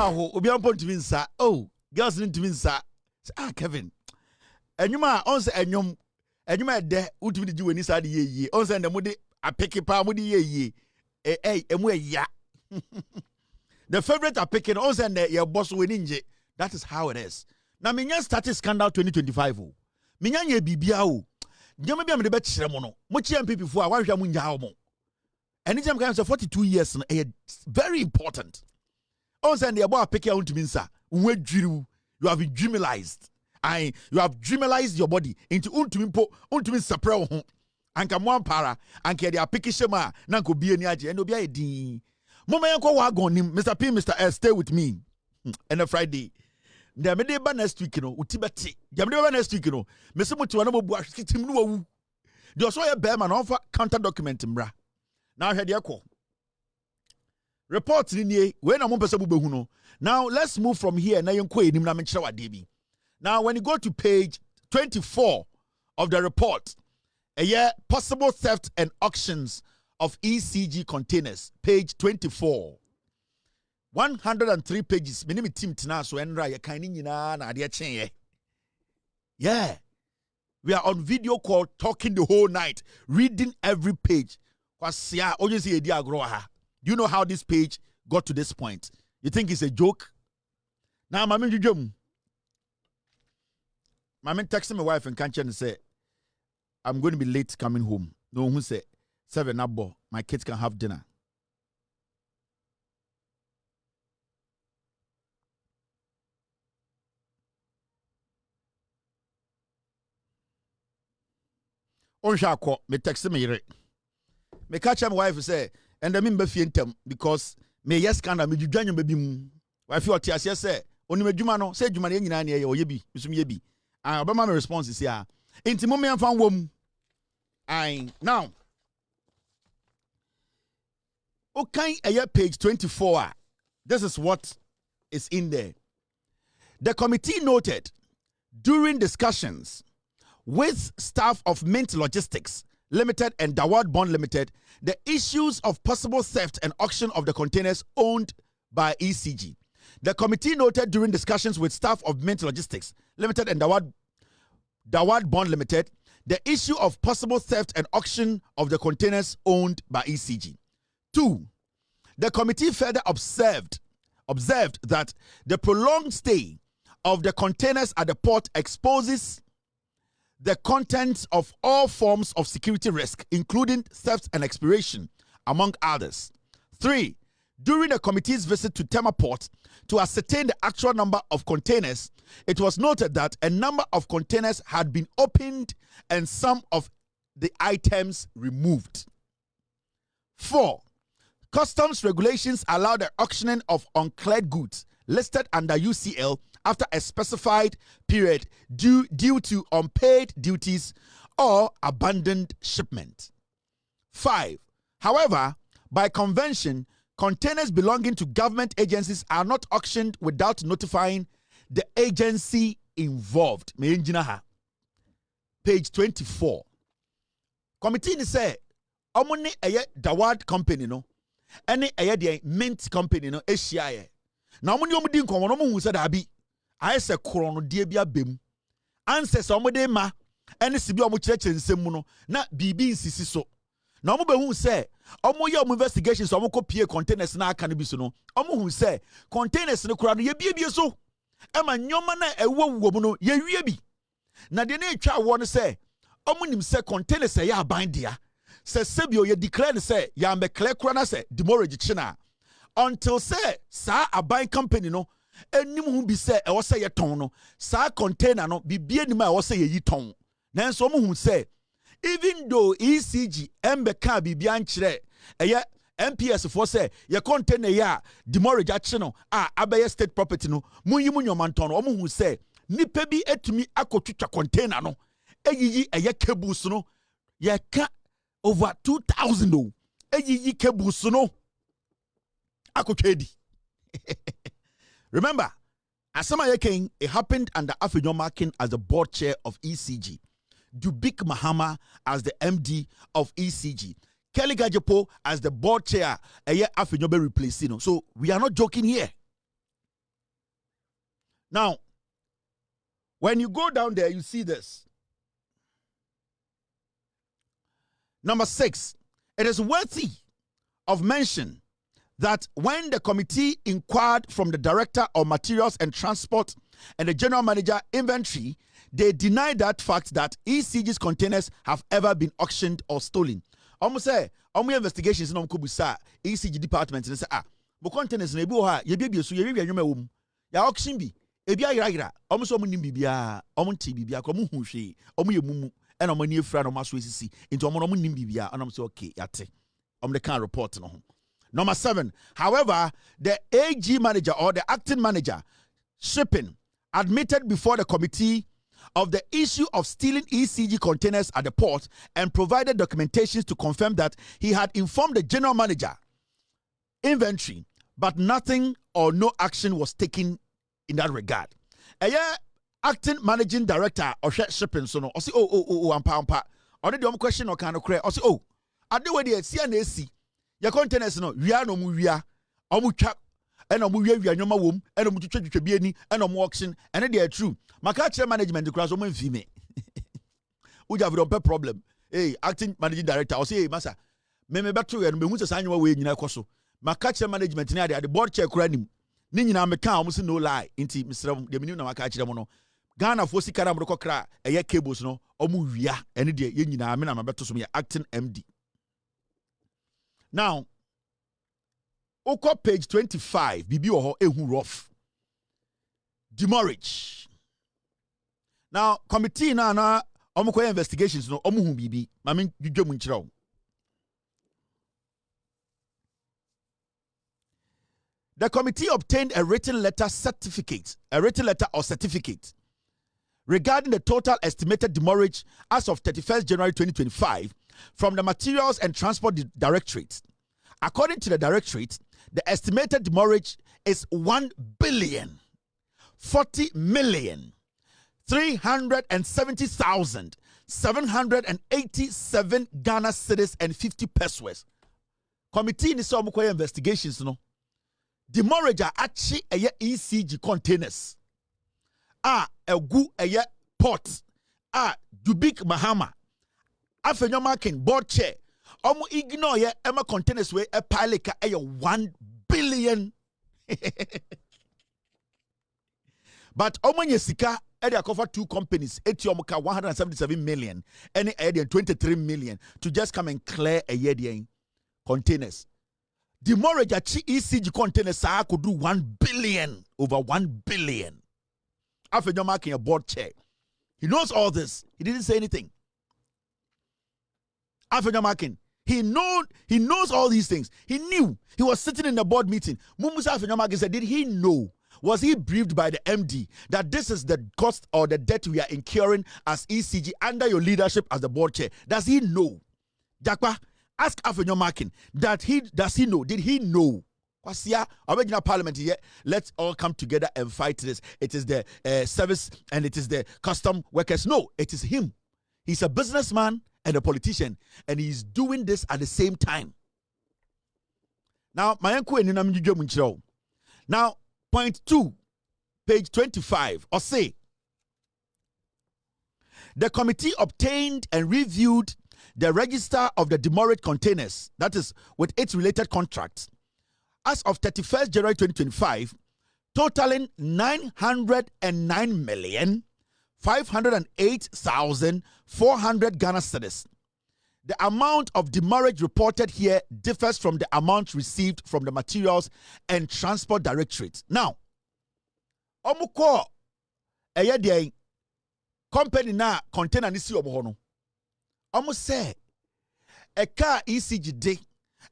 ho obi am point me nsa oh girls need to me nsa Kevin enyuma on say enyuma de utumi di weni sa de ye on say dem de apeke pa mo de ye emu ya the favorite apeke on say your boss weni nje. That is how it is. Now menya started scandal 2025 oh menya ye bibia oh nyama bia me de be kire mo no mo chi MPP fo a wan hwa mo nya mo anytime can say 42 years no very important. On say the boy apeke on to minsa you have dreamalized. You have dreamalized your body into untumi separate ho anka mo ampara anka de apeke shema na nko bie ni age eno bia e din mama yanko wa agonim Mr. P Mr. S stay with me and a Friday dem dey ba next week no utibeti dem dey ba next week no me se muti wana mo bu ahwetim no wawu de so ye be ma na offer counter document mra na ahwe de ekọ report ni we na mo pese bu behu no. Now let's move from here na yenko enim na me kire wade bi. Now when you go to page 24 of the report, possible theft and auctions of ECG containers, page 24. 103 pages. Many team tina so enra ye kan nyina na ade chen. Yeah. We are on video call talking the whole night, reading every page. Kwasia oje edi agro ha. Do you know how this page got to this point? You think it's a joke? Now mama jujum. Mama texting my wife and can't say I'm going to be late coming home. No who say 7 abo, my kids can have dinner. On shako, me text me. Me catch my wife say, and I mean befintem because me yes can me judge baby. Wife or tia say, only me juma no, say juma nyina na ye yebi, misum yebi. Obama my response is here. Inti mo me amfan wom. Now. Okay, page 24. This is what is in there. The committee noted during discussions with staff of Mint Logistics Limited and Dawad Bond Limited the issues of possible theft and auction of the containers owned by ECG. The committee noted during discussions with staff of Mint Logistics Limited and Dawad Bond Limited the issue of possible theft and auction of the containers owned by ECG. 2. The committee further observed that the prolonged stay of the containers at the port exposes the contents of all forms of security risk, including theft and expiration, among others. 3. During the committee's visit to Tema Port to ascertain the actual number of containers, it was noted that a number of containers had been opened and some of the items removed. 4. Customs regulations allow the auctioning of uncleared goods listed under UCL after a specified period due to unpaid duties or abandoned shipment. 5. However, by convention, containers belonging to government agencies are not auctioned without notifying the agency involved. Page 24. Committee ni say, omuni eye Dawad company no, ene eye the Mint company no ehia. Na omuni omudi nkonwo no mo hu say da bi. Aye se krono die bia bem. Ancestors omudi ma ene sibi omu kireche nsem mu no na bibi nsisi so. Na omu be hu say omu ye omu investigations omu ko pie containers na aka no bi so no. Omu hu say containers no kura no ye bie so. Ema nyoma na ewo mu no ye wie bi. Na de na etwa wo no say omu nim say containers ye aban dia. Say sebio ye declare say ya me clear kura na say demorage china. Until say sa aban company no enim hu bi say e wo say ye ton no sa container no bibie nim a wo say ye yi ton. Nanso omu hu say even though ECG embeka bibia nkyere eye MPS for say ye container ya demorage achi no abaye state property no munyi munyomanton no omu hu say nipa bi etumi akotwitwa container no eyiyi eye cables no ye ka over 2,000 no eyiyi cables no akotwedi. Remember, Asama Yeking, it happened under Afenyo Markin as the board chair of ECG, Dubik Mahama as the MD of ECG, Kelly Gajepo as the board chair, a year Afenyo be replacing. So we are not joking here. Now, when you go down there, you see this. Number 6, it is worthy of mention that when the committee inquired from the director of materials and transport and the general manager inventory, they denied that fact that ECG's containers have ever been auctioned or stolen. Almost say, investigations in Kubusa, ECG department, and say, but containers in Ebuha, ye baby, so ye ready, ya auction be, Ebia Ira, almost Omunibia, Omuntibia, Comushi, Omu, and Omani friend of Maswisi, into Omonimibia, and I'm so okay, yate. The kind report. Number 7, however, the AG manager or the acting manager shipping admitted before the committee of the issue of stealing ECG containers at the port and provided documentations to confirm that he had informed the general manager inventory, but nothing or no action was taken in that regard. Acting managing director of shipping, so no, I say, ampa, already question or kind of credit, I say, I do what they see and they see. Your containers no, we are no movia, omucha, and a movie, we are no womb, and a mutual be any, and a auction, and they are true. My culture management, the class woman female. We have a problem. Hey, acting managing director, I'll say, hey, Massa, me back to you and be who's a way in your coso. My culture management, the board check random. Nina me can almost no lie into Mr. the minimum of catch them on. Ghana for Sikaramoko cra, a year cables no, or movia, any day, yin, I mean, I'm about to me acting MD. Now, Oko page 25, Bibi Oho Ehu Rough. Demurrage. Now, committee na omukwe investigations no omuhu bibi. Mami dudwe munchiraw. The committee obtained a written letter or certificate regarding the total estimated demurrage as of 31st January 2025 from the Materials and Transport Directorate. According to the Directorate, the estimated demurrage is 1,370,787 Ghana cedis and 50 pesos. Committee in the investigations, no. Demurrage are actually a ECG containers. A gu a port. Dubik Mahama. Afenyo Markin board chair. Ignore ye Emma containers way a pilot a 1 billion. But Omanye Sca area cover 2 companies, Etiomoka 177 million, any area 23 million to just come and clear a year containers. Demurrage at ECG containers could do 1 billion, over 1 billion. Afenyo Markin a board chair. He knows all this. He didn't say anything. Afenyo Markin. He knows all these things. He knew. He was sitting in the board meeting. Mumusa Afenyo Markin said, did he know? Was he briefed by the MD that this is the cost or the debt we are incurring as ECG under your leadership as the board chair? Does he know? Jakwa, ask Afenyo Markin does he know? Did he know? Kwasia, original parliament here. Let's all come together and fight this. It is the service and it is the custom workers. No, it is him. He's a businessman and a politician, and he's doing this at the same time. Now, my uncle and now, point 2, page 25, or say, the committee obtained and reviewed the register of the demurrage containers, that is, with its related contracts, as of 31st January 2025, totaling 909,508,400 Ghana cedis. The amount of demurrage reported here differs from the amount received from the Materials and Transport Directorate. Now, omuko eye company na container ni si omo omo say a car ECG de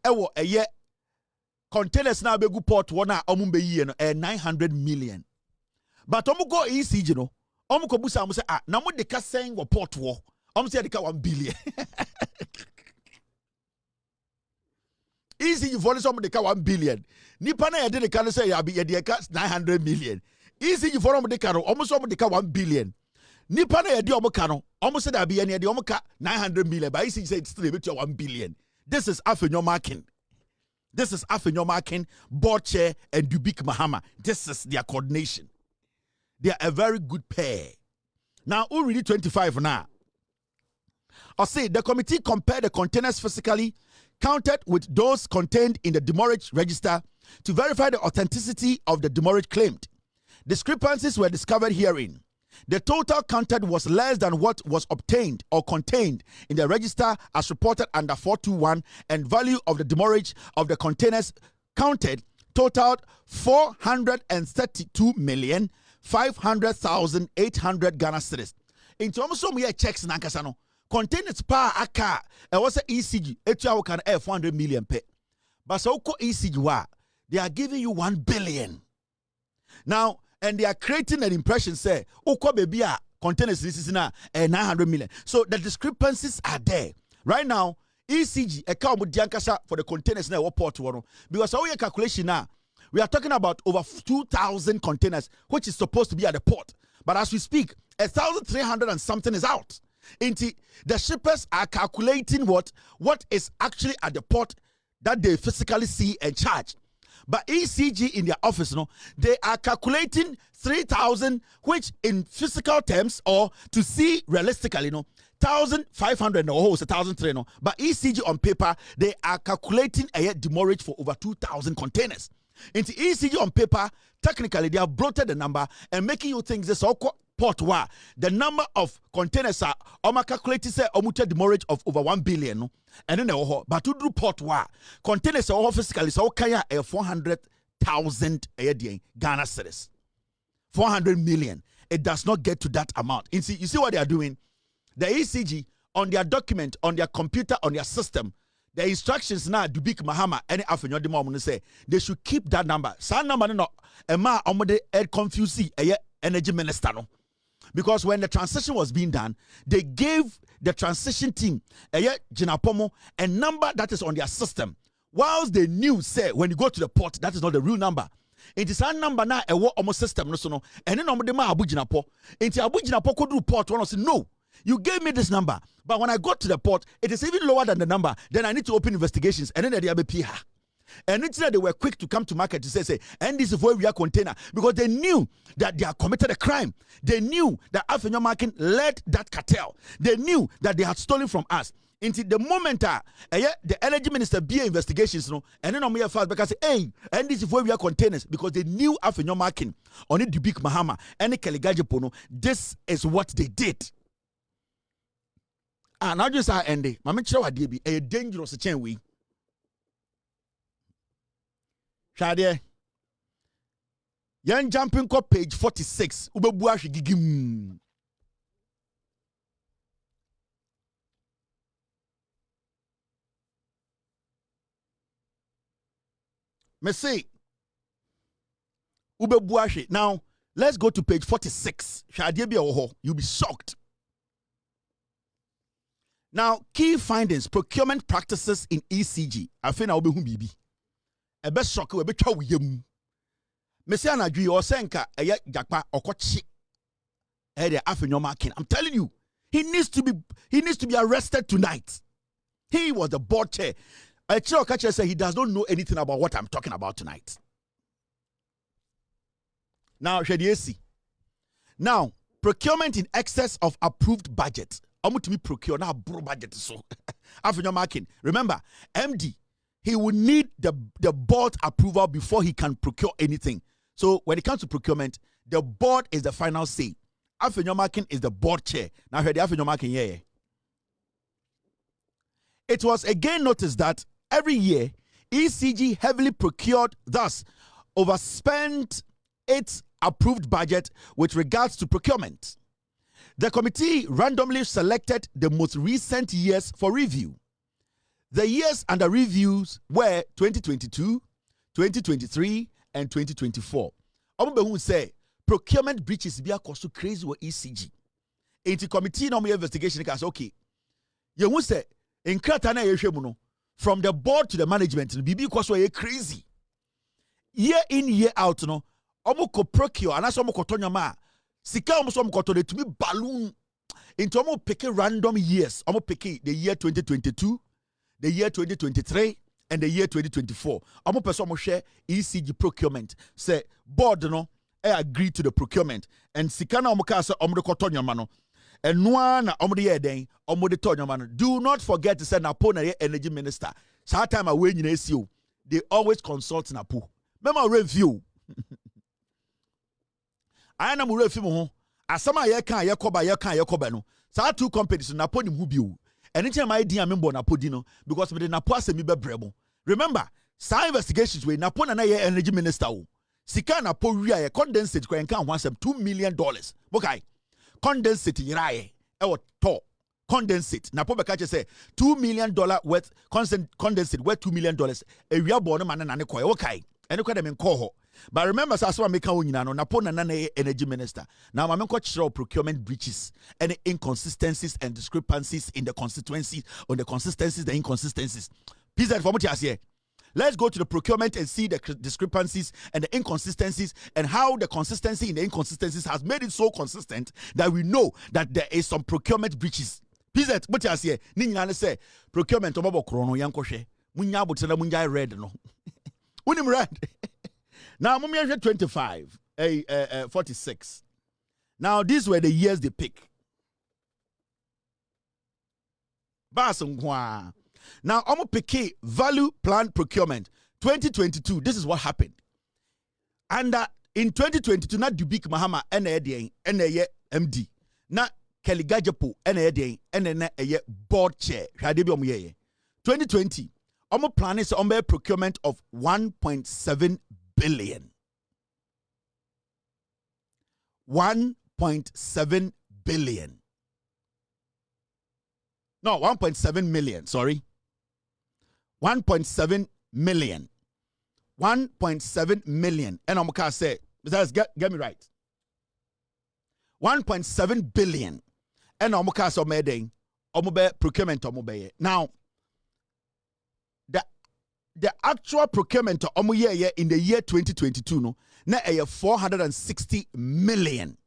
ewo eye containers na begu port one omo be yi no 900 million. But omo go ECG no omo ko busa omo say na mo de ka sen wo port wo omo say de ka 1 billion. ECG for some de ka 1 billion. Nipa na ye de ka say ya be ye de ka 900 million. ECG for omo de ka no omo so omo de ka 1 billion. Nipa na ye de omo ka no omo say da be ye de omo ka 900 million. But ECG say it's still be 1 billion. This is Afenyo Markin. This is Afenyo Markin, board chair, and Dubik Mahama. This is their coordination. They are a very good pair. Now, who read 25 now? I'll say the committee compared the containers physically counted with those contained in the demurrage register to verify the authenticity of the demurrage claimed. Discrepancies were discovered herein. The total counted was less than what was obtained or contained in the register as reported under 421, and value of the demurrage of the containers counted totaled 432,500,800 Ghana cedis. In terms of checks nankasano, containers pa aka it was a ECG etua can 400 million pe. But so ECG wa they are giving you 1 billion. Now, and they are creating an impression say uko baby containers this is now 900 million. So the discrepancies are there. Right now, ECG account for the containers now port because our calculation now we are talking about over 2,000 containers which is supposed to be at the port. But as we speak, 1,300 and something is out. The shippers are calculating what is actually at the port that they physically see and charge. But ECG in their office, they are calculating 3,000, which in physical terms or to see realistically, 1,500 or 1,300. But ECG on paper, they are calculating a demurrage for over 2,000 containers. Into ECG on paper, technically they have bloated the number and making you think this all port wa the number of containers are calculated say demurrage of over 1 billion. And then but to do port wa containers are physically so kaya 400,000 Ghana cedis. 400 million. It does not get to that amount. You see what they are doing? The ECG on their document, on their computer, on their system, the instructions now to big Mahama any Afenyo Markin say they should keep that number. Some number no ma omode confuse energy minister no. Because when the transition was being done, they gave the transition team a number that is on their system. Whilst they knew, say, when you go to the port, that is not the real number. It is a number now a almost system, no, and then the ma Abu Jinapo. Into Abu Jinapo could do port one say, no, you gave me this number. But when I got to the port, it is even lower than the number. Then I need to open investigations, and then they are PH. And it's that they were quick to come to market to say, and this is where we are container, because they knew that they had committed a crime. They knew that Afenyo Markin led that cartel. They knew that they had stolen from us. Until the moment the energy minister be investigations, and then on me fast because hey, and this is where we are containers, because they knew Afenyo Markin on it the big Mahama and Kaligajipono. This is what they did. And now just end. Mama Chawa DB a dangerous chain we. Shade, yan jumping ko page 46. Ubebuashi gigim. Me say, Ubebuashi. Now, let's go to page 46. Shade be oho. You'll be shocked. Now, key findings: procurement practices in ECG. Afenyo Obehun bibi. A best shock will be chow yum. Messiana Dri or Senka, a yet Jakpa or Kochi. Afenyo Markin. I'm telling you, he needs to be arrested tonight. He was the board chair. A chair catcher said he does not know anything about what I'm talking about tonight. Now, Shadiesi. Now, procurement in excess of approved budget. I'm going to be procure now budget so. Afenyo Markin. Remember, MD. He will need the board approval before he can procure anything. So when it comes to procurement, the board is the final say. Afenyo Markin is the board chair. Now heard the Afenyo Markin here. It was again noticed that every year, ECG heavily procured, thus overspent its approved budget with regards to procurement. The committee randomly selected the most recent years for review. The years under reviews were 2022, 2023, and 2024. Omo say procurement breaches be so crazy with ECG. Into committee no investigation say okay. You who say in kratana yehwemuno from the board to the management bibi so crazy. Year in year out no omo ko procure anaso omo ko tonyama sika omo so omo ko to to be balloon into omo pick random years. Omo pick the year 2022, the year 2023, and the year 2024. Amo person mo share ECG procurement. Say board no agree to the procurement and sikana omuka se omde koto nyoma no enwa na omde ye den omde to nyoma no. Do not forget to say Napo na ye energy minister. Sa time away nyina esi o. They always consult Napo. Mema review. I na mu review ho. Asama ye kan ye koba no. Sa two companies Napo ni hu bi o. Anytime I din amembo Napo di no because me the Napo asemi be brebo. Remember, sa investigations we Napo na ye energy minister o. Sika Napo ria ye condensate kwa nkan ho asem $2 million. Okay. Condensate yiraye e wo to condensate Napo be catch say $2 million worth condensate worth $2 million. Ewia bo no man na ne koy. Okay. Ene kwa dem nko ho. But remember, so I make Napo na energy minister. Now I'm going procurement breaches and inconsistencies and discrepancies in the constituencies on the consistencies, the inconsistencies. Please inform me here. Let's go to the procurement and see the discrepancies and the inconsistencies and how the consistency in the inconsistencies has made it so consistent that we know that there is some procurement breaches. Please, what you say? Nini say procurement omo krono yankoshe. Munya botela munya red no. Unim red. Now, 25, 46. Now, these were the years they pick. Now, I'm pick value plan procurement 2022. This is what happened. And in 2022, not Dubik Mahama NAA MD, not Kelly Gajapo NAA board chair. 2020, I'm planning to procurement of 1.7 billion. 1.7 billion. No, 1.7 million, sorry. 1.7 million. 1.7 million. And I'm going to say, get me right. 1.7 billion. And I'm going to say, procurement. Now, the actual procurement in the year 2022 no na 460 million.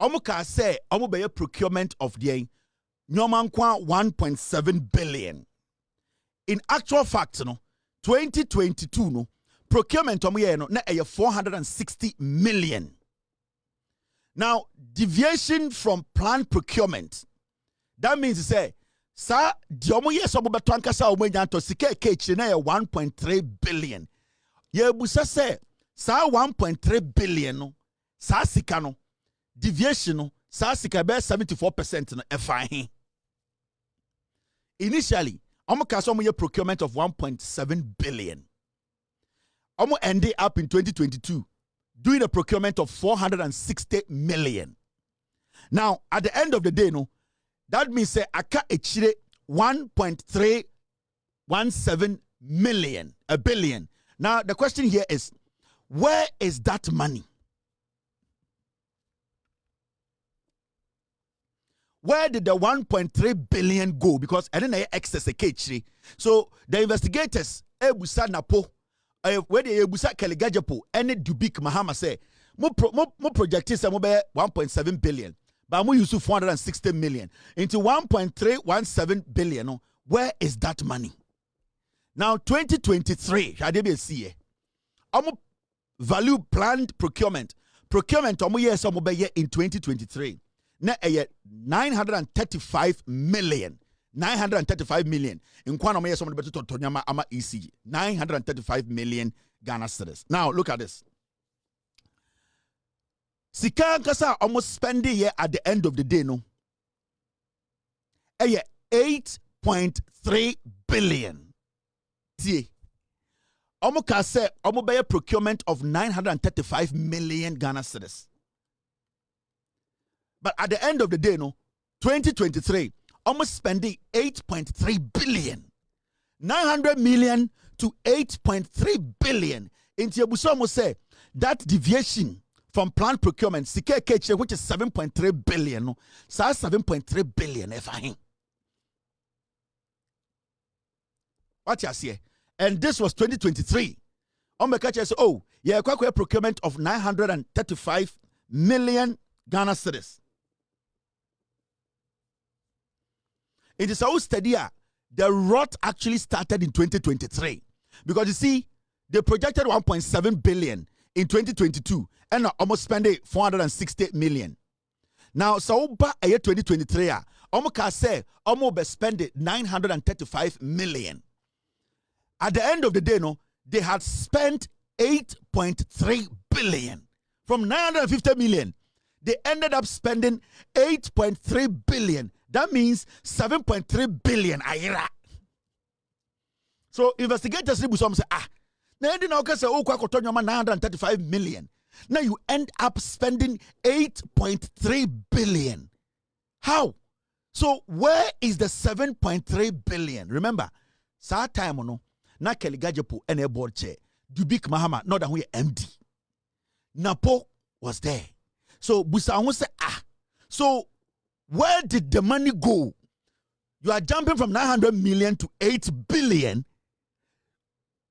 Omuka say omu procurement of the nyomankwa 1.7 billion. In actual fact no 2022 no procurement no na 460 million. Now deviation from planned procurement, that means to say sa diomo yeso bo beto ankasa o manya to sika kechi na 1.3 billion. Ye busa say sa 1.3 billion no sa sika no deviation no sa sika be 74% no efa. Initially, omo ka so mo ye procurement of 1.7 billion. Omo ended up in 2022 doing a procurement of 460 million. Now, at the end of the day no, that means say aka echire 1.317 million, a billion. Now the question here is, where is that money? Where did the 1.3 billion go? Because I didn't excess a catch. So the investigators, Ebusa Napo, where the Ebusa Keligajapo, and Dubik Mahama say, mo project is 1.7 billion. But we use 460 million into 1.317 billion. Where is that money? Now, 2023, value planned procurement. Procurement in 2023. Na 935 million. 935 million. In Kwana year somebody better to ama ECG. 935 million Ghana cedis. Now, look at this. Sika kasa almost spending here at the end of the day no. 8.3 billion. Tie. Omo say omo be procurement of 935 million Ghana cedis. But at the end of the day no, 2023 almost spending 8.3 billion. 900 million to 8.3 billion. Into Yabuso almost say that deviation from planned procurement, which is 7.3 billion, no, so 7.3 billion. What you say? And this was 2023. Oh, yeah, quite procurement of 935 million Ghana cedis. It is so steady. The rot actually started in 2023 because you see, they projected 1.7 billion in 2022 and almost spending 460 million. Now, so by 2023, almost can say almost spending 935 million. At the end of the day, no, they had spent 8.3 billion. From 950 million, they ended up spending 8.3 billion. That means 7.3 billion. So investigators say, now you know, say, oh, 935 million. Now you end up spending 8.3 billion. How? So where is the 7.3 billion? Remember, sa time no, na Kelly Gajepo and a board chair. Dubik Mahama, not that we MD. Napo was there. So Busa say, so where did the money go? You are jumping from 900 million to 8 billion.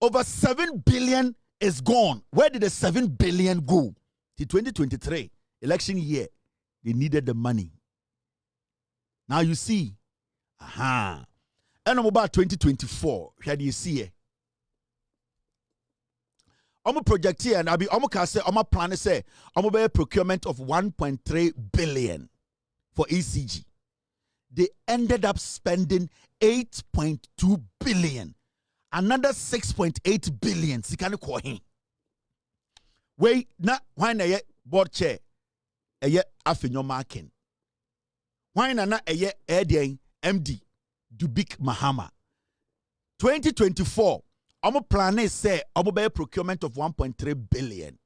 Over 7 billion is gone. Where did the 7 billion go? The 2023 election year, they needed the money. Now you see, and about 2024, where do you see it? I'm a project here, and I'm a plan to say, I'm a procurement of 1.3 billion for ECG. They ended up spending 8.2 billion. Another 6.8 billion. Sikani kwa hii. Wait, na why na board chair? Afenyo Markin. Why na MD Dubik Mahama. 2024. Our plan say our procurement of 1.3 billion.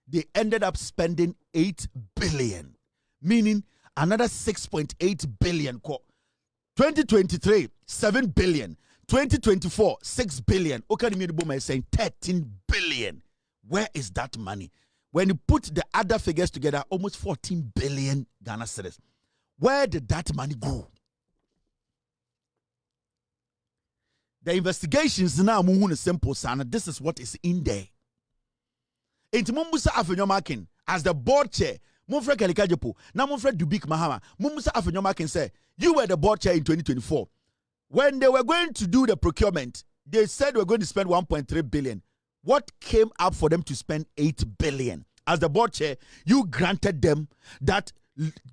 They ended up spending 8 billion, meaning another 6.8 billion. 2023, 7 billion. 2024, 6 billion. Okadimi is saying 13 billion. Where is that money? When you put the other figures together, almost 14 billion Ghana cedis. Where did that money go? The investigations now move simple, son. This is what is in there. Into Mumbusa Afenyo Markin as the board chair. Mumfred Kalikajepo. Now Mumfred Dubik Mahama. Mumbusa Afenyo Markin said, you were the board chair in 2024. When they were going to do the procurement, they said we're going to spend 1.3 billion. What came up for them to spend 8 billion? As the board chair, you granted them that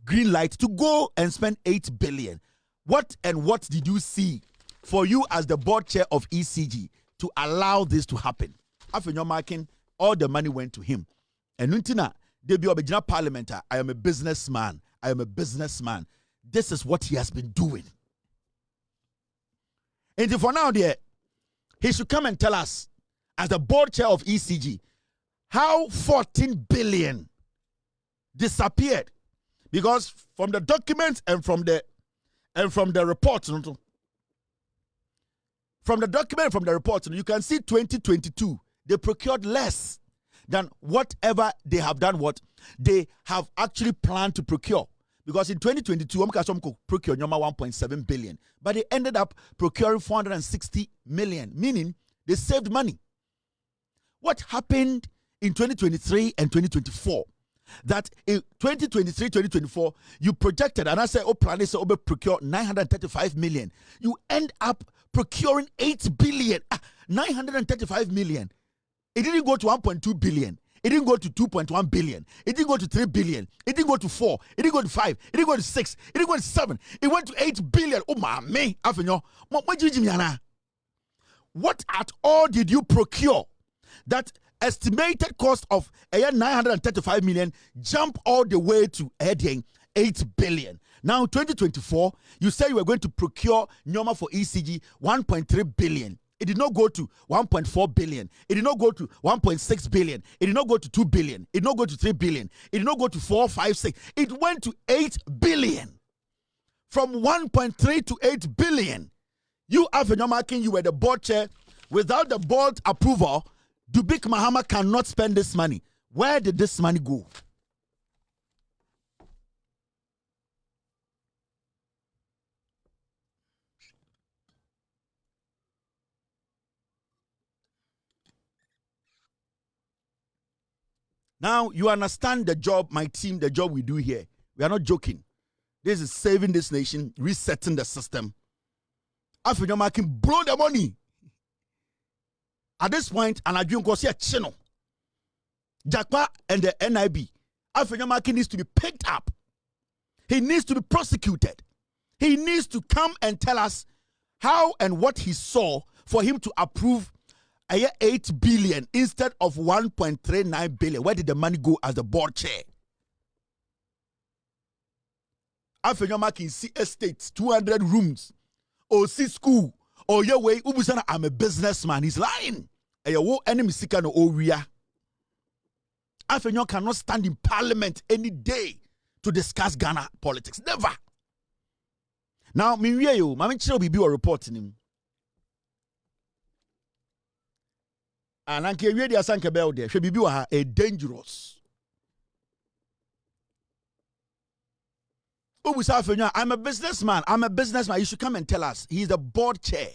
green light to go and spend 8 billion. What did you see for you as the board chair of ECG to allow this to happen? Afenyo Markin, all the money went to him. And Nuntina, they be original parliamenter. I am a businessman. I am a businessman. This is what he has been doing. And for now, there, he should come and tell us, as the board chair of ECG, how 14 billion disappeared. Because from the documents and from the reports, from the document, from the report, you can see 2022, they procured less than whatever they have done, what they have actually planned to procure. Because in 2022, procured 1.7 billion, but they ended up procuring 460 million, meaning they saved money. What happened in 2023 and 2024? That in 2023, 2024, you projected, and I said, plan is to procure 935 million. You end up procuring 8 billion, 935 million. It didn't go to 1.2 billion. It didn't go to 2.1 billion. It didn't go to 3 billion. It didn't go to 4. It didn't go to 5. It didn't go to 6. It didn't go to 7. It went to 8 billion. Oh, my man. What at all did you procure that estimated cost of 935 million jump all the way to 8 billion? Now, 2024, you say you were going to procure Nyoma for ECG 1.3 billion. It did not go to 1.4 billion. It did not go to 1.6 billion. It did not go to 2 billion. It did not go to 3 billion. It did not go to 4, 5, 6. It went to 8 billion. From 1.3 to 8 billion. You, Afenyo Markin, you were the board chair. Without the board approval, Dubik Mahama cannot spend this money. Where did this money go? Now, you understand the job, my team, the job we do here. We are not joking. This is saving this nation, resetting the system. Afenyo Markin blow the money. At this point, and I don't go see a channel. Jakpa and the NIB. Afenyo Markin needs to be picked up. He needs to be prosecuted. He needs to come and tell us how and what he saw for him to approve 8 billion instead of 1.39 billion. Where did the money go as the board chair? Afenyo Markin see estates, 200 rooms, or see school, or your way, I'm a businessman. He's lying. Enemy seeker no Oria. Afenyo cannot stand in parliament any day to discuss Ghana politics. Never. Now, Miriyo, Mami Chiro Bibi were reporting him. And Anke Yedi Asanke Bell there, she Bibi were a dangerous. I'm a businessman. I'm a businessman. You should come and tell us. He's the board chair.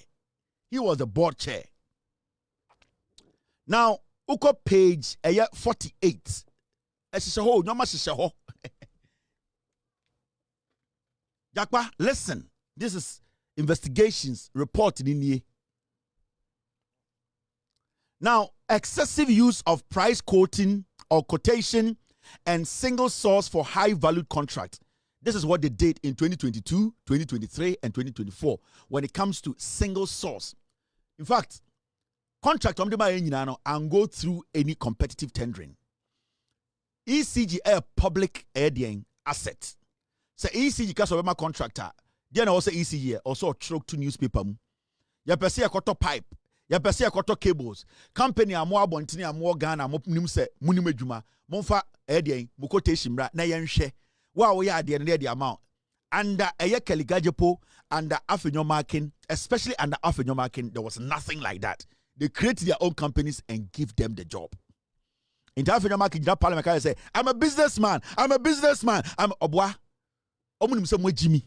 He was the board chair. Now, Uko page 48. Jakpa, listen. This is investigations report in here. Now, excessive use of price quoting or quotation and single source for high valued contracts. This is what they did in 2022, 2023, and 2024 when it comes to single source. In fact, contract and go through any competitive tendering. ECG a public asset. So ECG because of my contractor. Then also ECG also truck to newspaper. Ya pese akoto pipe. Ya pese akoto cables. Company amo abontini amo Ghana mo nim se munim adwuma. Momfa mu quotation bra na yenhwe. Wa wo ya de the amount. Under Kelly Gajepo, under Afenyo Markin, especially under Afenyo Markin, there was nothing like that. They create their own companies and give them the job. In Afenyo Markin, that parliament can say, I'm a businessman. I'm a businessman. I'm Obwa. Jimmy.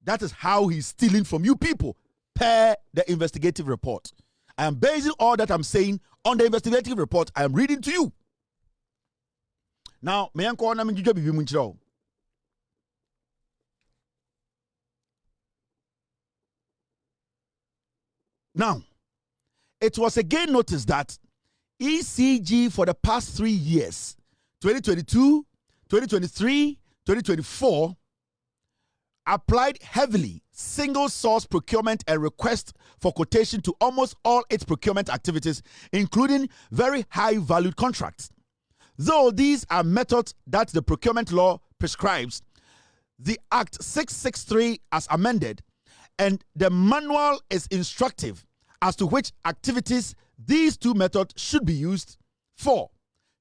That is how he's stealing from you people per the investigative report. I am basing all that I'm saying on the investigative report I am reading to you. Now, now, it was again noticed that ECG for the past 3 years, 2022, 2023, 2024, applied heavily single source procurement and request for quotation to almost all its procurement activities, including very high valued contracts. Though these are methods that the procurement law prescribes, the Act 663 as amended and the manual is instructive as to which activities these two methods should be used for.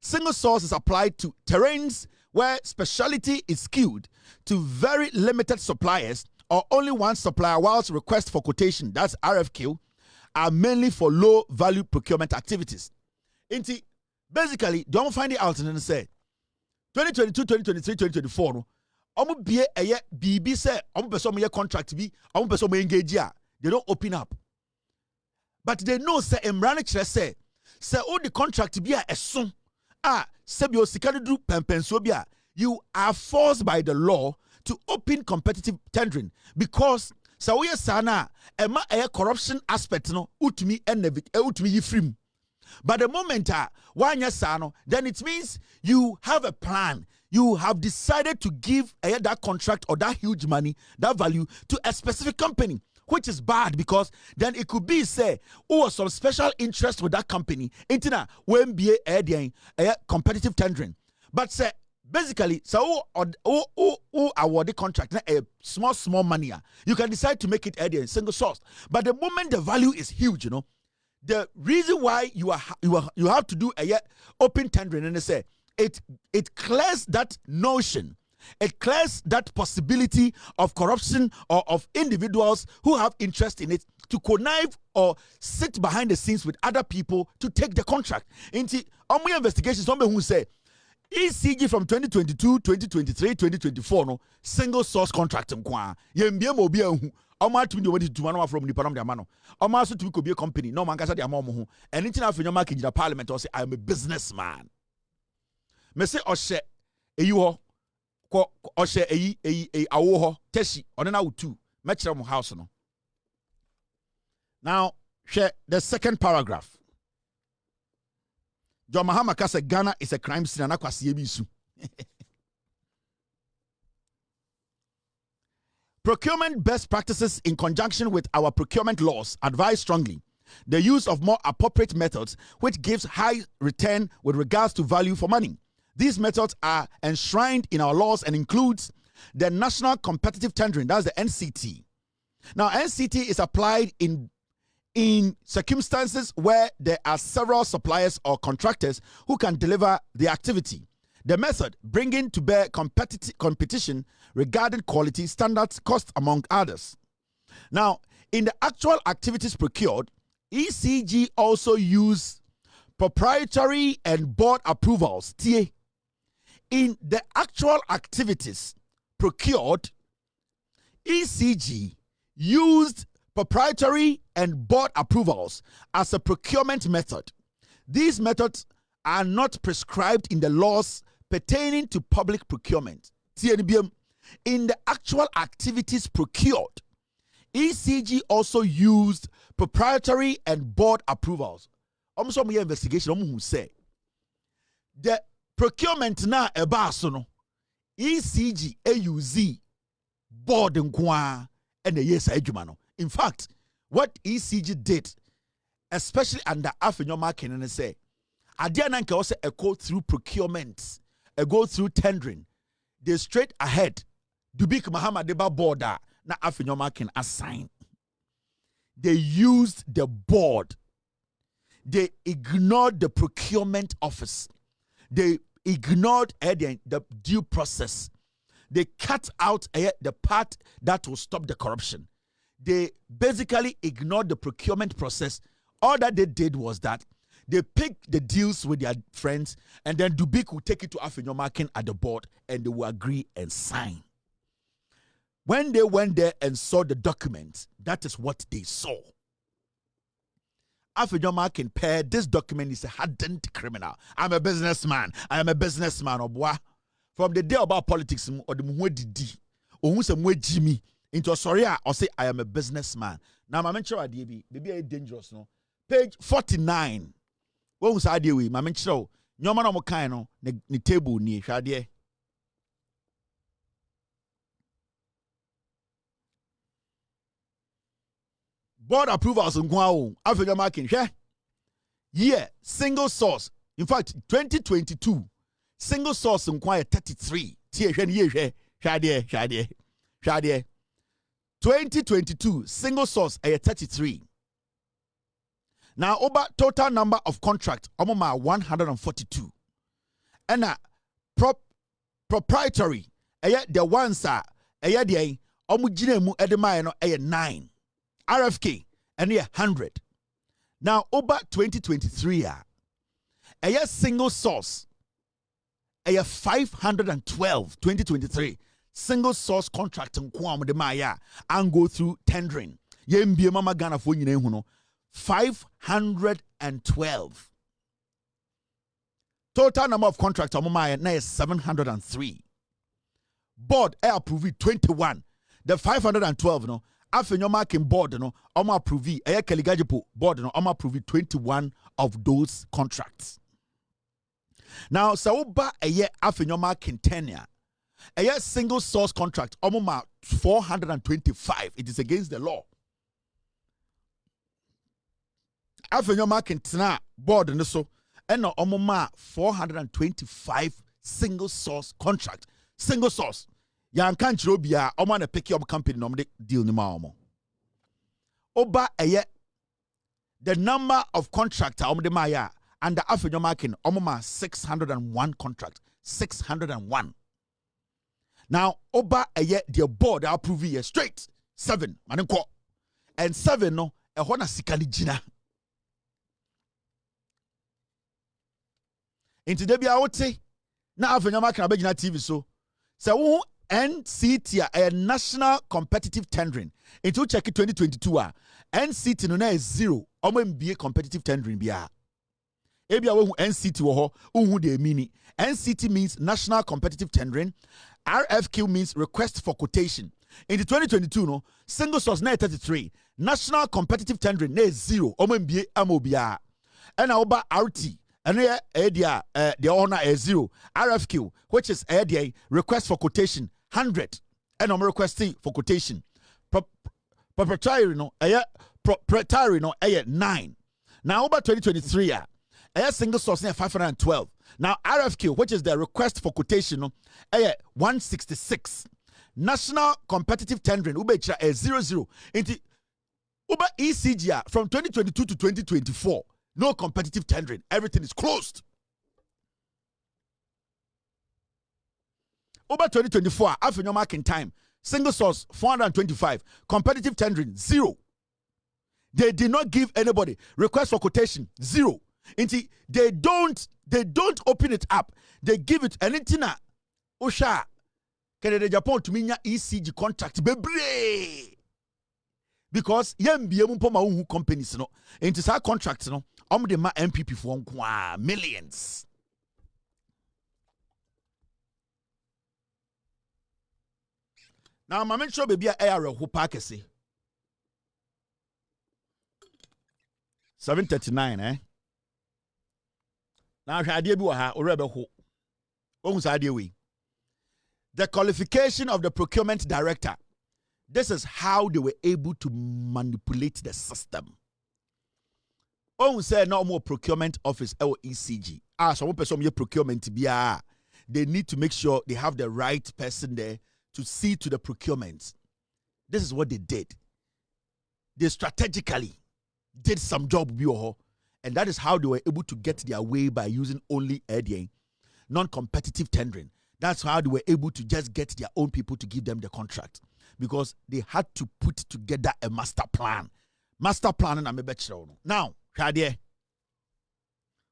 Single source is applied to terrains where specialty is skewed to very limited suppliers or only one supplier, whilst requests for quotation, that's RFQ, are mainly for low value procurement activities. Basically, don't find it out and say 2022, 2023, 2024. No, be a BB say person contract be engage. They don't open up. But they know say Emranic say all the contract be a soon. Sebio Sikadu Pempensobia, you are forced by the law to open competitive tendering because Sawoya Sana Emma a corruption aspect no utmi enevit utmi yifrim. But the moment then it means you have a plan. You have decided to give that contract or that huge money, that value to a specific company, which is bad because then it could be say, some special interest with that company. Intina when be a competitive tendering. But say basically, so award the contract a small money. You can decide to make it a single source. But the moment the value is huge, the reason why you have to do a open tendering and they say it clears that notion, it clears that possibility of corruption or of individuals who have interest in it to connive or sit behind the scenes with other people to take the contract. Into my investigations, somebody who say ECG from 2022, 2023, 2024, no single source contract. Oma to me to one from the Panama. Oma so to be a company. No man can say the amount. And it's enough in your market in the parliament or say I'm a businessman. Me say Oshe Eyo Oshe Eyi Awoho Teshi on an out two. Metram house no. Now share the second paragraph. John Mahama said Ghana is a crime scene and akwasi ebisu. Procurement best practices in conjunction with our procurement laws advise strongly the use of more appropriate methods which gives high return with regards to value for money. These methods are enshrined in our laws and includes the National Competitive Tendering, that's the NCT. Now, NCT is applied in circumstances where there are several suppliers or contractors who can deliver the activity. The method bringing to bear competition regarding quality, standards, cost, among others. Now, in the actual activities procured, ECG also use proprietary and board approvals. In the actual activities procured, ECG used proprietary and board approvals as a procurement method. These methods are not prescribed in the laws pertaining to public procurement. In the actual activities procured, ECG also used proprietary and board approvals. Almost some investigation who say the procurement na ebasono ECG AUZ board nkwa and the yes adwuma. In fact, what ECG did, especially under Afenyo Markin, and say, Adiananka also a go through procurement, a go through tendering. They straight ahead. Dubik Mahama deba border na Afenyo Markin assign. They used the board. They ignored the procurement office. They ignored the due process. They cut out the part that will stop the corruption. They basically ignored the procurement process. All that they did was that they picked the deals with their friends, and then Dubik will take it to Afenyo Markin at the board, and they will agree and sign. When they went there and saw the documents, that is what they saw. Afenyo Markin paired this document is a hardened criminal. I'm a businessman. I am a businessman. From the day about politics, or the mwedidi, or who's a Jimmy into sorry, or say I am a businessman. Now, my mentor baby dangerous no. Page 49. What was I doing? My mentor, no man no kind no ni table ni shadie. Board approvals on Guao, Afenyo Markin, yeah, single source. In fact, 2022, single source on Guao 33. 2022, single source 33. Now, over total number of contracts, 142. And proprietary, the ones are, the omujinemu edema 9. RFK, and 100. Now, over 2023, a single source, 512, 2023, single source contract and go through tendering. Yembi mama Ghana for 512. Total number of contracts is 703. Board approve 21. The 512 no. Afenyo Markin board no approve Keligajipo board no approve 21 of those contracts. Now Sauba Afenyo Markin tenure single source contract 425. It is against the law. Afenyo Markin tena board no so and no 425 single source contract. Single source. Yan can't robia oman a pick up company no deal ni ma omo. Oba the number of contractor de maya under Afenyo Markin 601 contract. 601. Now oba the board approve straight 7 manenko. And 7 no e hona sikali jina. Into debia wote na Afenyo Markin abegina TV so who NCT a national competitive tendering into check 2022 NCT no na is 0 MBA competitive tendering bia ebia wo NCT wo ho who dey mean NCT means national competitive tendering. RFQ means request for quotation. In the 2022 no single source na 33 national competitive tendering na is 0 MBA amobia and oba RT and the owner is 0. RFQ, which is request for quotation 100, and I'm requesting for quotation. Proprietary proprietary 9. Now over 2023 single source 512. Now RFQ, which is the request for quotation 166. National competitive tendering ubecha 00 into Uber ECG from 2022 to 2024. No competitive tendering. Everything is closed. Uber 2024 Afenyo Markin time. Single source 425. Competitive tendering 0. They did not give anybody request for quotation 0. They don't open it up. They give it anything. Osha Canada Japan to me ECG contract bebre. Because who companies no into our contracts no the ma MPP for millions. Now my men show baby a who park say 739 Now idea bi ha orebe ho ohun sa idea we. The qualification of the procurement director. This is how they were able to manipulate the system. Oh, say no more procurement office or ECG. Some person procurement they need to make sure they have the right person there to see to the procurement. This is what they did. They strategically did some job, and that is how they were able to get their way by using only non-competitive tendering. That's how they were able to just get their own people to give them the contract. Because they had to put together a master plan. Master plan and I'm a bachelor. Now,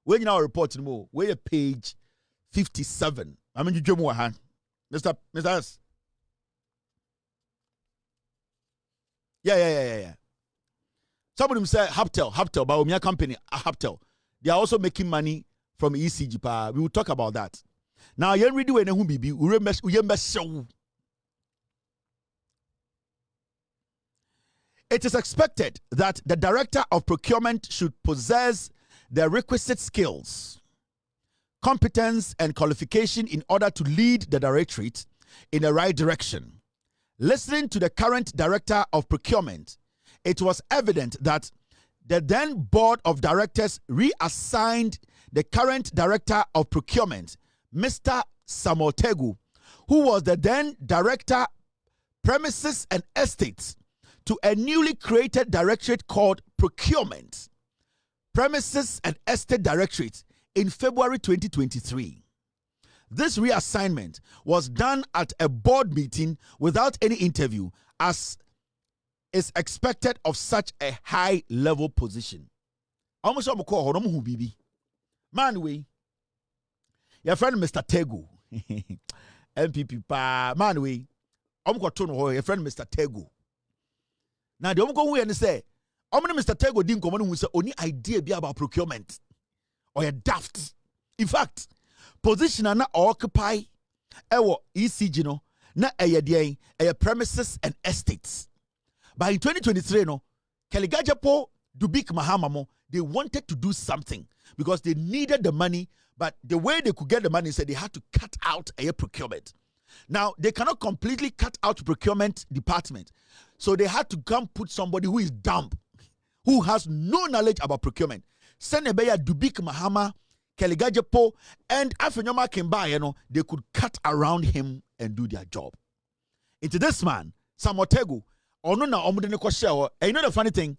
when you now report more, we're page 57. I mean, you do more hand. Mr. S. Yeah. Some of them say Haptel, but my company, Haptel. They are also making money from ECG. We will talk about that. Now, you ready when who be we remember show. It is expected that the director of procurement should possess the requisite skills, competence, and qualification in order to lead the directorate in the right direction. Listening to the current director of procurement, it was evident that the then board of directors reassigned the current director of procurement, Mr. Samotegu, who was the then director, premises and estates, to a newly created directorate called Procurement, Premises and Estate Directorate in February 2023. This reassignment was done at a board meeting without any interview, as is expected of such a high-level position. Almost I'm call who bibi. Man we. Your friend Mr. Tego. MPP pa man we. I'm going to your friend Mr. Tego. Now the go we and say, Mr. Tego didn't come who say only idea be about procurement or a daft. In fact, position na occupy ewo ECG no na a premises and estates. But in 2023 no, Kaligajapo Dubik Mahama mo, they wanted to do something because they needed the money, but the way they could get the money said they had to cut out a procurement. Now, they cannot completely cut out procurement department. So they had to come put somebody who is dumb, who has no knowledge about procurement. Senebeya Dubik Mahama, Keligajepo, and Afenyo Markin, they could cut around him and do their job. Into this man, Samotegu, Onuna Omudene Kosheo, and you know the funny thing,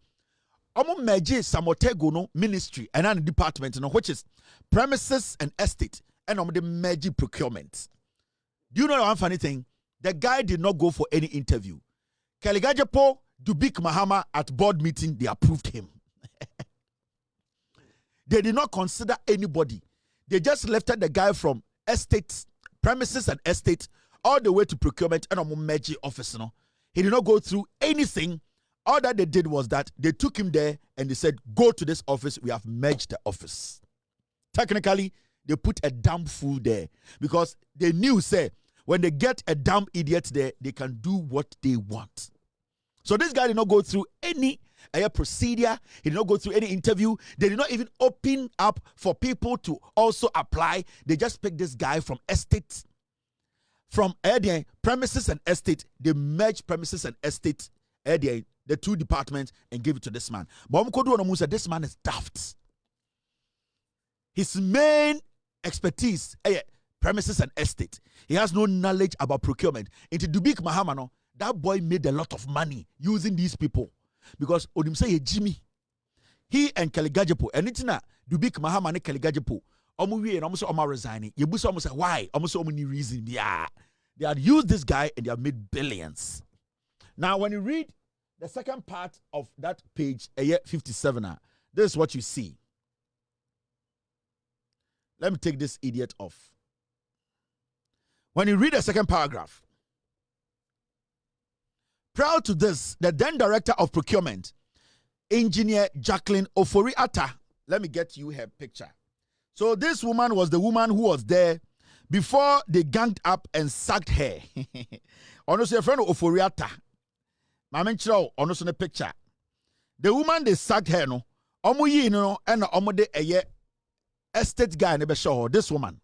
Omo Meji Samotegu no ministry and an department, which is premises and estate, and Omo the Meji procurement. Do you know one funny thing? The guy did not go for any interview. Keligajepo, Dubik Mahama at board meeting, they approved him. They did not consider anybody. They just lifted the guy from estates, premises and estate, all the way to procurement and a Meji office. No? He did not go through anything. All that they did was that they took him there and they said, go to this office. We have merged the office. Technically, they put a damn fool there because they knew, say, when they get a damn idiot there, they can do what they want. So this guy did not go through any a procedure. He did not go through any interview. They did not even open up for people to also apply. They just picked this guy from estate, from premises and estate. They merged premises and estate, the two departments, and gave it to this man. But said this man is daft. His main expertise, premises and estate. He has no knowledge about procurement. Into Dubik Mahama, no, that boy made a lot of money using these people. Because Odim say Jimmy, he and Kaligajepo, and it's not Dubik Mahama and Kaligajepo. And almost resigning. You almost say why? Almost so many reasons. Yeah, they had used this guy and they have made billions. Now, when you read the second part of that page, 57, this is what you see. Let me take this idiot off. When you read the second paragraph, prior to this, the then director of procurement, Engineer Jacqueline Ofori-Attah, let me get you her picture. So this woman was the woman who was there before they ganged up and sacked her. Honestly, a friend of Ofori-Attah, my mention honestly the picture. The woman they sacked her no, and a estate guy never show her. This woman.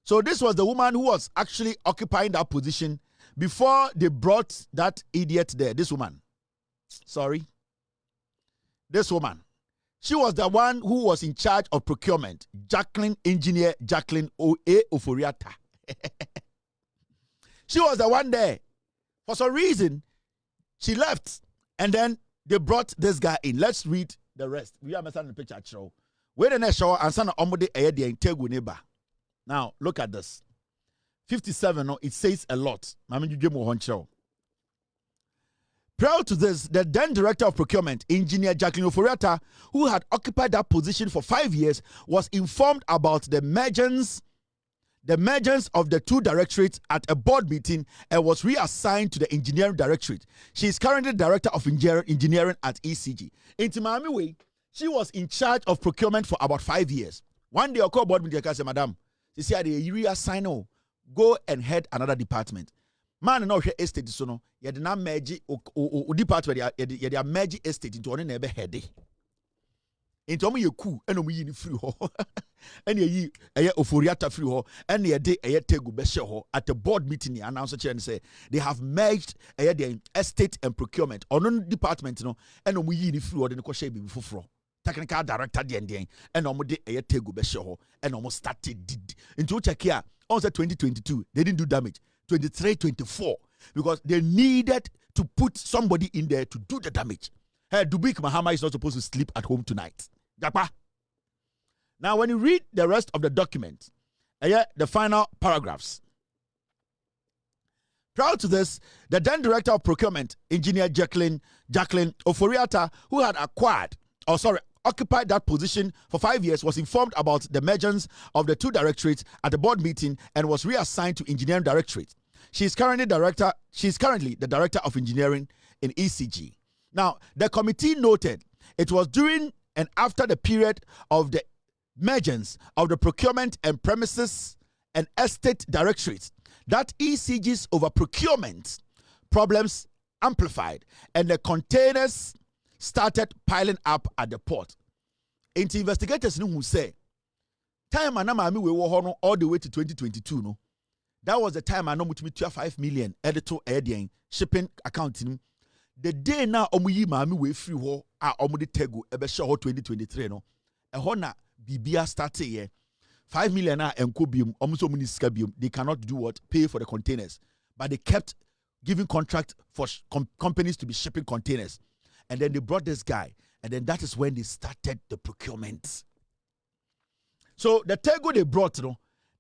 So this was the woman who was actually occupying that position before they brought that idiot there. This woman. Sorry. This woman. She was the one who was in charge of procurement. Engineer Jacqueline Ofori-Attah. She was the one there. For some reason, she left. And then they brought this guy in. Let's read the rest. We understand the picture. Show. Wait a minute, show and son omode eye integu neighbor. Now, look at this. 57, no, it says a lot. Prior to this, the then director of procurement, Engineer Jacqueline Ofori-Attah, who had occupied that position for 5 years, was informed about the mergence of the two directorates at a board meeting and was reassigned to the engineering directorate. She is currently director of engineering at ECG. In Timami way, she was in charge of procurement for about 5 years. One day, I called board meeting and said, Madam, she said, you reassign, go and head another department. Man, no estate so no. You did not merge o department. You merge estate into one neighbor head. Into me you cool and we in free ho. And ye Ofori-Attah free ho. And ye day tegu beshe ho at the board meeting. Announce and say they have merged the estate and procurement on department no. And we in free ho. Then ko share be before. Technical director and almost tegu beshe ho. And almost started into check here. On 2022 they didn't do damage. 23, 24, because they needed to put somebody in there to do the damage. Hey, Dubik Mahama is not supposed to sleep at home tonight. Now, when you read the rest of the document, the final paragraphs. Prior to this, the then director of procurement, Engineer Jacqueline Ofori-Attah, who had occupied that position for 5 years, was informed about the mergence of the two directorates at the board meeting and was reassigned to engineering directorate. She is currently the director of engineering in ECG. Now, the committee noted it was during and after the period of the mergence of the procurement and premises and estate directorates that ECG's over-procurement problems amplified and the containers started piling up at the port. Into investigators who say, time anamami we were all the way to 2022 no. That was the time I know much me 5 million editor shipping accounting. The day now omuyi mami we free ho a omudi tegu ebe show 2023 no. E ho na bibia started here. 5 million na enko bium omuso muni sika bium. They cannot do what? Pay for the containers. But they kept giving contract for companies to be shipping containers. And then they brought this guy. And then that is when they started the procurement. So the Tego they brought,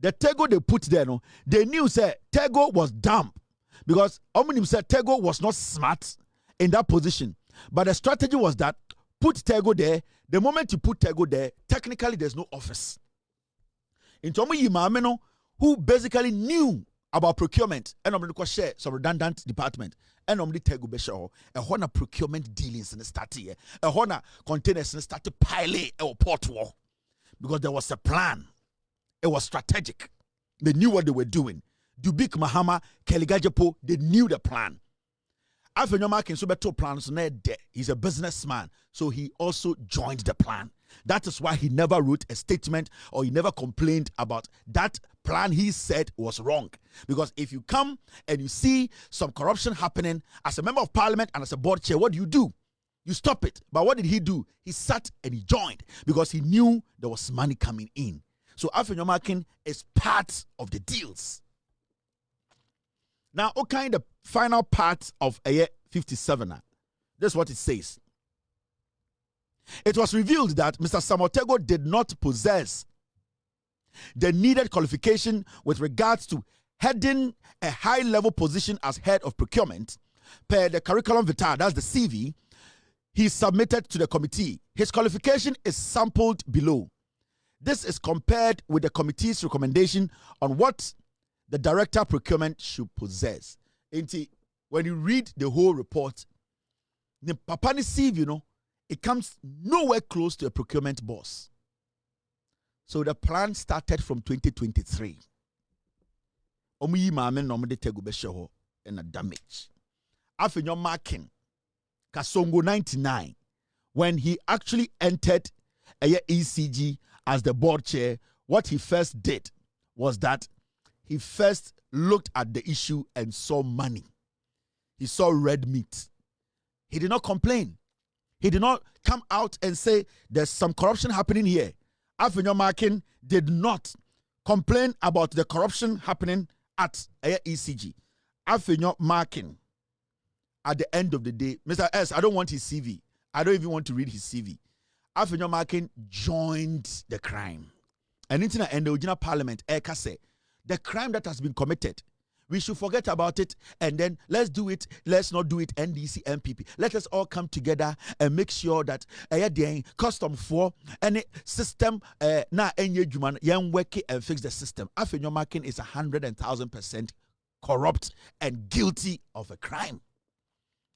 the Tego they put there, they knew say Tego was dumb. Because Omunim said Tego was not smart in that position. But the strategy was that put Tego there. The moment you put Tego there, technically there's no office. In Tomu Yimameno, who basically knew about procurement and share some redundant department. And the Tego Beshaw, a honor procurement dealings in the start here, a honor containers in the start to pile a port war. Because there was a plan. It was strategic. They knew what they were doing. Dubik Mahama, Keligajepo, they knew the plan. Afenyo Markin so beto plans na de he's a businessman, so he also joined the plan. That is why he never wrote a statement or he never complained about that plan he said was wrong. Because if you come and you see some corruption happening as a member of parliament and as a board chair, what do? You stop it. But what did he do? He sat and he joined because he knew there was money coming in. So Afenyo Markin is part of the deals. Now, okay, the final part of Eii 57. This is what it says. It was revealed that Mr. Samotego did not possess the needed qualification with regards to heading a high-level position as head of procurement per the curriculum vitae, that's the CV, he submitted to the committee. His qualification is sampled below. This is compared with the committee's recommendation on what the director of procurement should possess. When you read the whole report, the Papani CV, it comes nowhere close to a procurement boss. So the plan started from 2023. And a damage. Afenyo Markin, Kasongo 99, when he actually entered ECG as the board chair, what he first did was that he first looked at the issue and saw money. He saw red meat. He did not complain. He did not come out and say there's some corruption happening here. Afenyo Markin did not complain about the corruption happening at ECG. Afenyo Markin, at the end of the day, Mr. S, I don't want his CV. I don't even want to read his CV. Afenyo Markin joined the crime. And in the original parliament, Eka said, the crime that has been committed, we should forget about it and then let's do it. Let's not do it NDC, MPP. Let us all come together and make sure that custom for any system na enye juman yan work and fix the system. Afenyo Markin is 100,000% corrupt and guilty of a crime.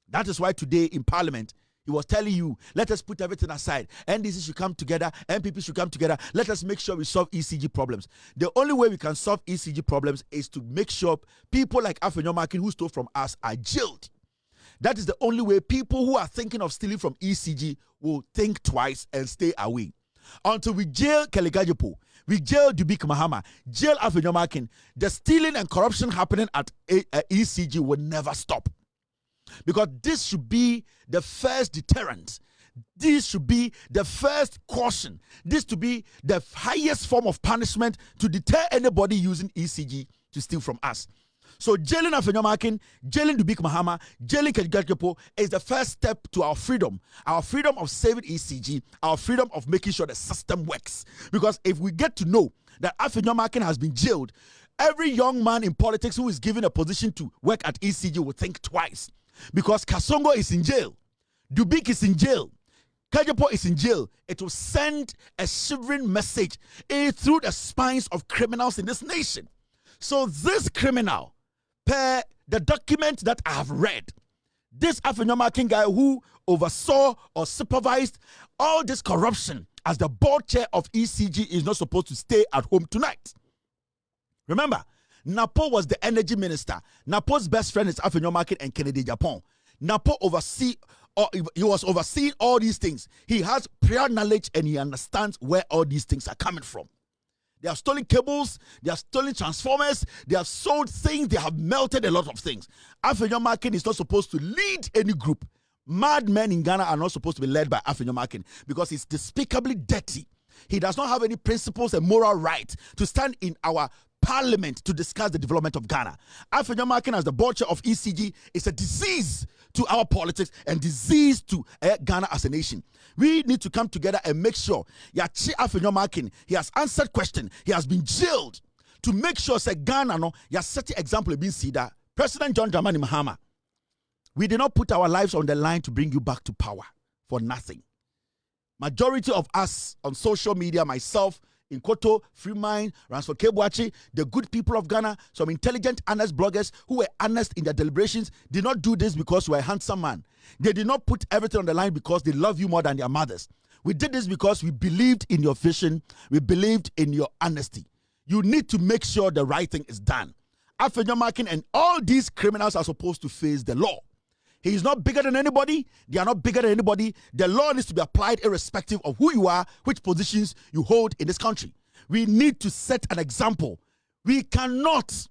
That is why today in Parliament, he was telling you, let us put everything aside. NDC should come together, MPP should come together. Let us make sure we solve ECG problems. The only way we can solve ECG problems is to make sure people like Afenyo Markin who stole from us are jailed. That is the only way people who are thinking of stealing from ECG will think twice and stay away. Until we jail Kelegajepo, we jail Mahama, jail Afenyo Markin, the stealing and corruption happening at ECG will never stop. Because this should be the first deterrent. This should be the first caution. This to be the highest form of punishment to deter anybody using ECG to steal from us. So jailing Afenyo Markin, jailing Mahama, jailing Kelegajepo is the first step to our freedom of saving ECG, our freedom of making sure the system works. Because if we get to know that Afenyo Markin has been jailed, every young man in politics who is given a position to work at ECG will think twice. Because Kasongo is in jail, Dubik is in jail, Kajepo is in jail. It will send a shivering message through the spines of criminals in this nation. So this criminal, per the document that I have read, this Afenyo Markin guy who oversaw or supervised all this corruption as the board chair of ECG is not supposed to stay at home tonight. Remember, Napo was the energy minister. Napo's best friend is Afenyo Markin and Kennedy Japan. Napo he was overseeing all these things. He has prior knowledge and he understands where all these things are coming from. They have stolen cables, they have stolen transformers, they have sold things, they have melted a lot of things. Afenyo Markin is not supposed to lead any group. Mad men in Ghana are not supposed to be led by Afenyo Markin because he's despicably dirty. He does not have any principles and moral right to stand in our Parliament to discuss the development of Ghana. Afenyo Markin as the board chair of ECG is a disease to our politics and disease to Ghana as a nation. We need to come together and make sure Yachi Afenyo Markin, he has answered question, he has been jailed to make sure say Ghana no ya set example being see that President John Dramani Mahama, we did not put our lives on the line to bring you back to power for nothing. Majority of us on social media, myself, in Koto, Free Mind, Ransford Kebuachi, the good people of Ghana, some intelligent, honest bloggers who were honest in their deliberations, did not do this because you are a handsome man. They did not put everything on the line because they love you more than their mothers. We did this because we believed in your vision. We believed in your honesty. You need to make sure the right thing is done. Afenyo Markin and all these criminals are supposed to face the law. He is not bigger than anybody. They are not bigger than anybody. The law needs to be applied irrespective of who you are, which positions you hold in this country. We need to set an example. We cannot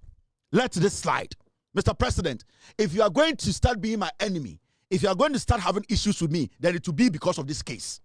let this slide. Mr. President, if you are going to start being my enemy, if you are going to start having issues with me, then it will be because of this case.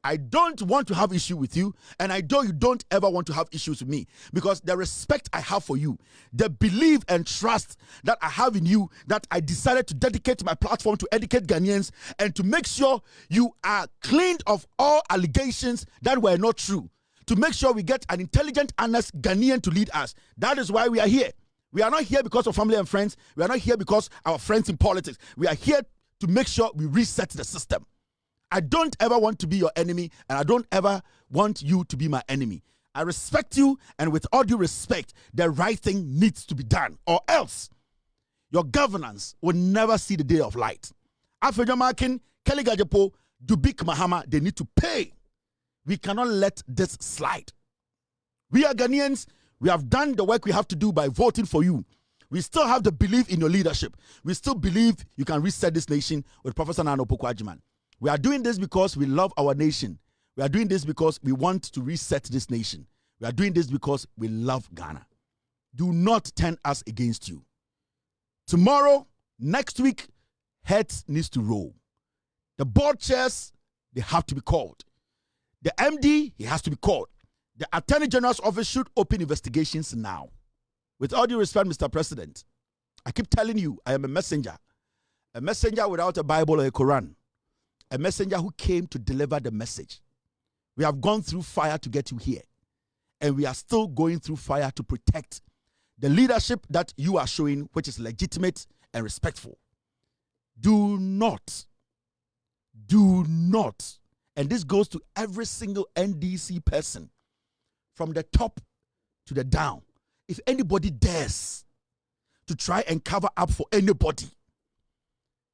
I don't want to have issue with you, and I know you don't ever want to have issues with me, because the respect I have for you, the belief and trust that I have in you, that I decided to dedicate my platform to educate Ghanaians and to make sure you are cleaned of all allegations that were not true, to make sure we get an intelligent, honest Ghanaian to lead us. That is why we are here. We are not here because of family and friends. We are not here because our friends in politics. We are here to make sure we reset the system. I don't ever want to be your enemy, and I don't ever want you to be my enemy. I respect you, and with all due respect, the right thing needs to be done, or else your governance will never see the day of light. Afenyo Markin, Kelly Gajepo, Dubik Mahama, they need to pay. We cannot let this slide. We are Ghanaians. We have done the work we have to do by voting for you. We still have the belief in your leadership. We still believe you can reset this nation with Professor Nana Opoku-Agyeman. We are doing this because we love our nation. We are doing this because we want to reset this nation. We are doing this because we love Ghana. Do not turn us against you. Tomorrow, next week, heads needs to roll. The board chairs, they have to be called. The MD, he has to be called. The Attorney General's office should open investigations now. With all due respect, Mr. President, I keep telling you, I am a messenger without a Bible or a Quran. A messenger who came to deliver the message. We have gone through fire to get you here. And we are still going through fire to protect the leadership that you are showing, which is legitimate and respectful. Do not, and this goes to every single NDC person, from the top to the down. If anybody dares to try and cover up for anybody,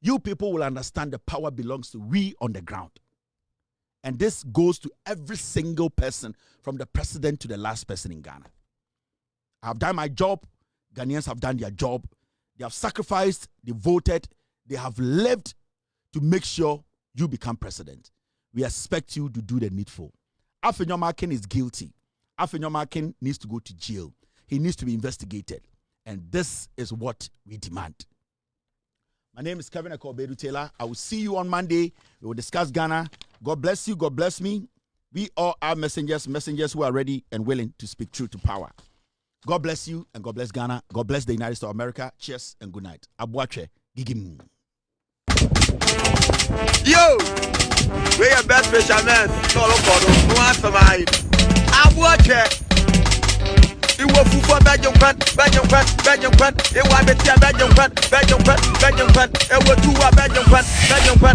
you people will understand the power belongs to we on the ground. And this goes to every single person, from the president to the last person in Ghana. I have done my job. Ghanaians have done their job. They have sacrificed, they voted, they have lived to make sure you become president. We expect you to do the needful. Afenyo Markin is guilty. Afenyo Markin needs to go to jail. He needs to be investigated. And this is what we demand. My name is Kevin Akobedu Taylor. I will see you on Monday. We will discuss Ghana. God bless you. God bless me. We all are messengers who are ready and willing to speak truth to power. God bless you and God bless Ghana. God bless the United States of America. Cheers and good night. Abuache Gigim. Yo! We are best fishermen. No answer my Abuache. It was for Belgium, it was Belgium, it was 2 Belgium,